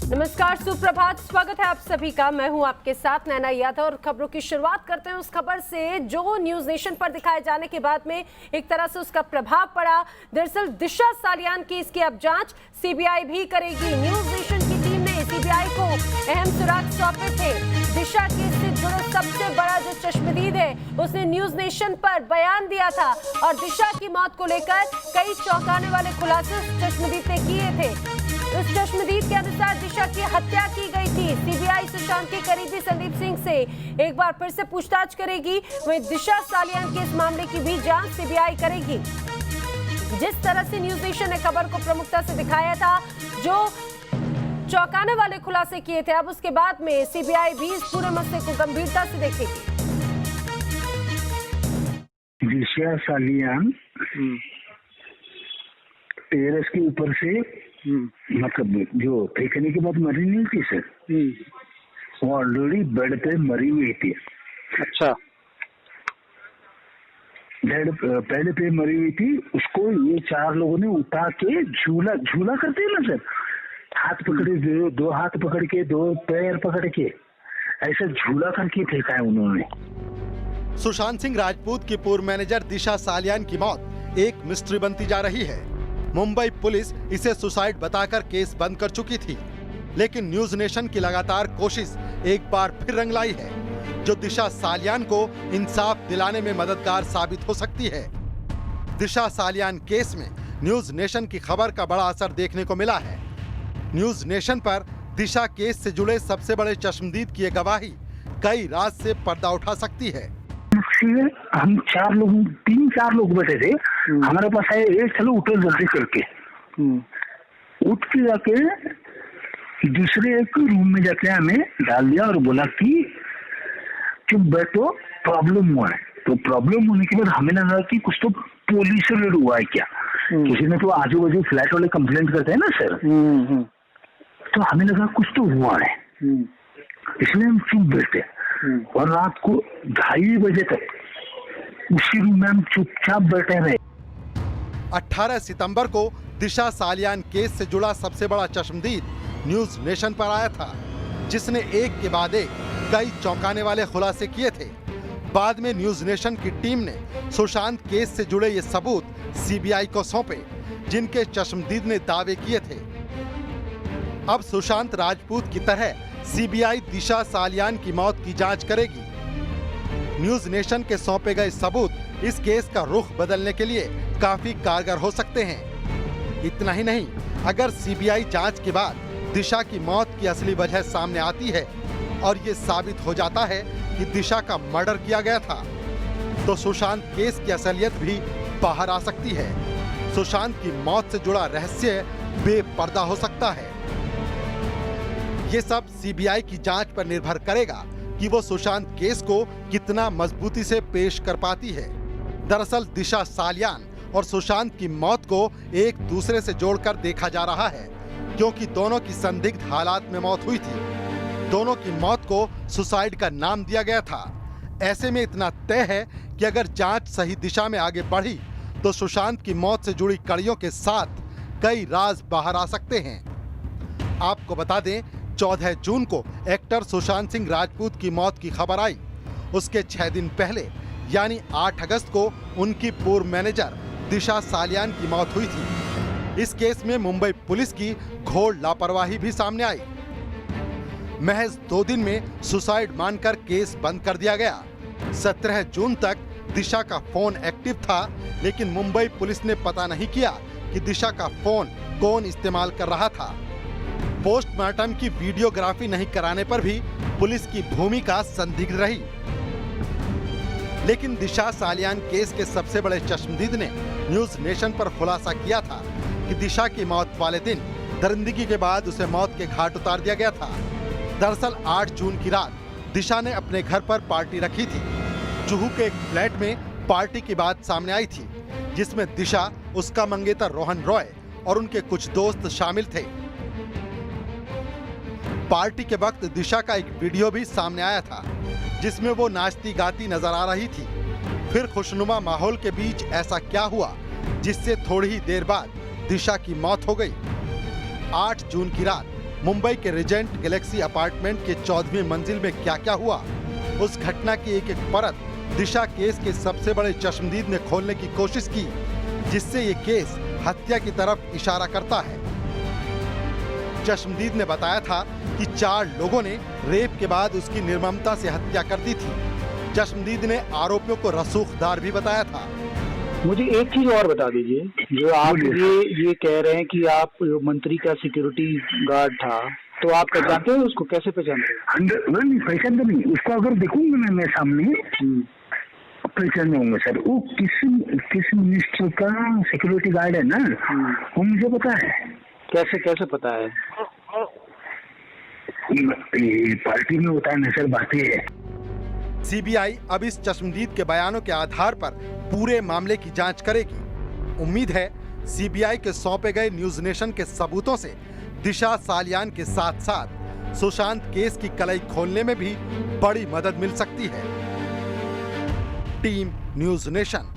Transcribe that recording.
नमस्कार, सुप्रभात, स्वागत है आप सभी का। मैं हूं आपके साथ नैना यादव और खबरों की शुरुआत करते हैं उस खबर से जो न्यूज नेशन पर दिखाए जाने के बाद में एक तरह से उसका प्रभाव पड़ा। दरअसल दिशा सालियान केस की अब जांच सीबीआई भी करेगी। न्यूज नेशन की टीम ने सीबीआई को अहम सुराग सौंपे थे। दिशा केस से जुड़े सबसे बड़ा जो चश्मदीद है उसने न्यूज नेशन पर बयान दिया था और दिशा की मौत को लेकर कई चौंकाने वाले खुलासे चश्मदीद ने किए थे। उस चश्मदीद के अनुसार दिशा की हत्या की गई थी। सीबीआई सुशांत के करीबी संदीप सिंह से एक बार फिर से पूछताछ करेगी। वहीं दिशा सालियान के इस मामले की भी जांच सीबीआई करेगी। जिस तरह से न्यूज नेशन ने खबर को प्रमुखता से दिखाया था, जो चौंकाने वाले खुलासे किए थे, अब उसके बाद में सीबीआई भी इस पूरे मसले को गंभीरता से देखेगी। दिशा सालियान टेरेस के ऊपर से मतलब जो फेंकने के बाद मरी नहीं थी सर, वो ऑलरेडी बेड पे मरी हुई थी। अच्छा, बेड पे मरी हुई थी। उसको ये 4 लोगों ने उठा के झूला करते हैं ना सर, हाथ पकड़े, 2 हाथ पकड़ के, 2 पैर पकड़ के, ऐसा झूला करके फेंका है उन्होंने। सुशांत सिंह राजपूत की पूर्व मैनेजर दिशा सालियान की मौत एक मिस्ट्री बनती जा रही है। मुंबई पुलिस इसे सुसाइड बताकर केस बंद कर चुकी थी, लेकिन न्यूज नेशन की लगातार कोशिश एक बार फिर रंग लाई है, जो दिशा सालियान को इंसाफ दिलाने में मददगार साबित हो सकती है। दिशा सालियान केस में न्यूज नेशन की खबर का बड़ा असर देखने को मिला है। न्यूज नेशन पर दिशा केस से जुड़े सबसे बड़े चश्मदीद की गवाही कई राज से पर्दा उठा सकती है। हम 3-4 लोग बैठे थे, हमारे पास आए, एक चलो उठो जल्दी करके। उठ के जाके दूसरे एक रूम में जाके हमें डाल दिया और बोला कि चुप बैठो, प्रॉब्लम हुआ है। तो प्रॉब्लम होने के बाद हमें लगा कि कुछ तो पुलिस रेड हुआ है क्या, किसी ने तो आजू बाजू फ्लैट वाले कंप्लेंट करते हैं ना सर, तो हमें लगा कुछ तो हुआ है, इसलिए हम चुप बैठे। और रात को 2:30 बजे तक उसी रूम में हम चुपचाप बैठे रहे। 18 सितंबर को दिशा सालियान केस से जुड़ा सबसे बड़ा चश्मदीद न्यूज नेशन पर आया था, जिसने एक के बाद एक कई चौंकाने वाले खुलासे किए थे। बाद में न्यूज नेशन की टीम ने सुशांत केस से जुड़े ये सबूत सीबीआई को सौंपे, जिनके चश्मदीद ने दावे किए थे। अब सुशांत राजपूत की तरह सीबीआई दिशा सालियान की मौत की जांच करेगी। न्यूज नेशन के सौंपे गए सबूत इस केस का रुख बदलने के लिए काफी कारगर हो सकते हैं। इतना ही नहीं, अगर सीबीआई जांच के बाद दिशा की मौत की असली वजह सामने आती है और ये साबित हो जाता है कि दिशा का मर्डर किया गया था, तो सुशांत केस की असलियत भी बाहर आ सकती है। सुशांत की मौत से जुड़ा रहस्य बेपर्दा हो सकता है। ये सब सीबीआई की जांच पर निर्भर करेगा कि वो सुशांत केस को कितना मजबूती से पेश कर पाती है। दरअसल दिशा सालियान और सुशांत की मौत को एक दूसरे से जोड़कर देखा जा रहा है, क्योंकि दोनों की संदिग्ध हालात में मौत हुई थी। दोनों की मौत को सुसाइड का नाम दिया गया था। ऐसे में इतना तय है कि अगर जांच सही दिशा में आगे बढ़ी तो सुशांत की मौत से जुड़ी कड़ियों के साथ कई राज बाहर आ सकते हैं। आपको बता दें, 14 जून को एक्टर सुशांत सिंह राजपूत की मौत की खबर आई। उसके 6 दिन पहले यानी 8 अगस्त को उनकी पूर्व मैनेजर दिशा सालियान की मौत हुई थी। इस केस में मुंबई पुलिस की घोर लापरवाही भी सामने आई। महज 2 दिन में सुसाइड मानकर केस बंद कर दिया गया। 17 जून तक दिशा का फोन एक्टिव था, लेकिन मुंबई पुलिस ने पता नहीं किया कि दिशा का फोन कौन इस्तेमाल कर रहा था। पोस्टमार्टम की वीडियोग्राफी नहीं कराने पर भी पुलिस की भूमिका संदिग्ध रही। लेकिन दिशा सालियान केस के सबसे बड़े चश्मदीद ने न्यूज नेशन पर खुलासा किया था कि दिशा की मौत वाले दिन दरिंदगी के बाद उसे मौत के घाट उतार दिया गया था। दरअसल 8 जून की रात दिशा ने अपने घर पर पार्टी रखी थी। जुहू के एक फ्लैट में पार्टी की बात सामने आई थी, जिसमें दिशा, उसका मंगेतर रोहन रॉय और उनके कुछ दोस्त शामिल थे। पार्टी के वक्त दिशा का एक वीडियो भी सामने आया था, जिसमें वो नाचती गाती नजर आ रही थी। फिर खुशनुमा माहौल के बीच ऐसा क्या हुआ जिससे थोड़ी ही देर बाद दिशा की मौत हो गई। 8 जून की रात मुंबई के रिजेंट गैलेक्सी अपार्टमेंट के 14वीं मंजिल में क्या क्या हुआ, उस घटना की एक एक परत दिशा केस के सबसे बड़े चश्मदीद ने खोलने की कोशिश की, जिससे ये केस हत्या की तरफ इशारा करता है। चश्मदीद ने बताया था कि 4 लोगों ने रेप के बाद उसकी निर्ममता से हत्या कर दी थी। चश्मदीद ने आरोपियों को रसूखदार भी बताया था। मुझे एक चीज और बता दीजिए, जो आप ये कह रहे हैं कि आप मंत्री का सिक्योरिटी गार्ड था, तो आप पहचानते हैं उसको? कैसे पहचानते हैं? नहीं पहचानते नहीं, उसको अगर देखूंगा मैं सामने पहचान जाऊंगा सर। वो किस मिनिस्टर का सिक्योरिटी गार्ड है ना, वो मुझे पता है। कैसे पता है? ये पार्टी में होता है ना सर, बातें है। सीबीआई अब इस चश्मदीद के बयानों के आधार पर पूरे मामले की जांच करेगी। उम्मीद है सीबीआई के सौंपे गए न्यूज नेशन के सबूतों से दिशा सालियान के साथ साथ सुशांत केस की कलई खोलने में भी बड़ी मदद मिल सकती है। Team news nation.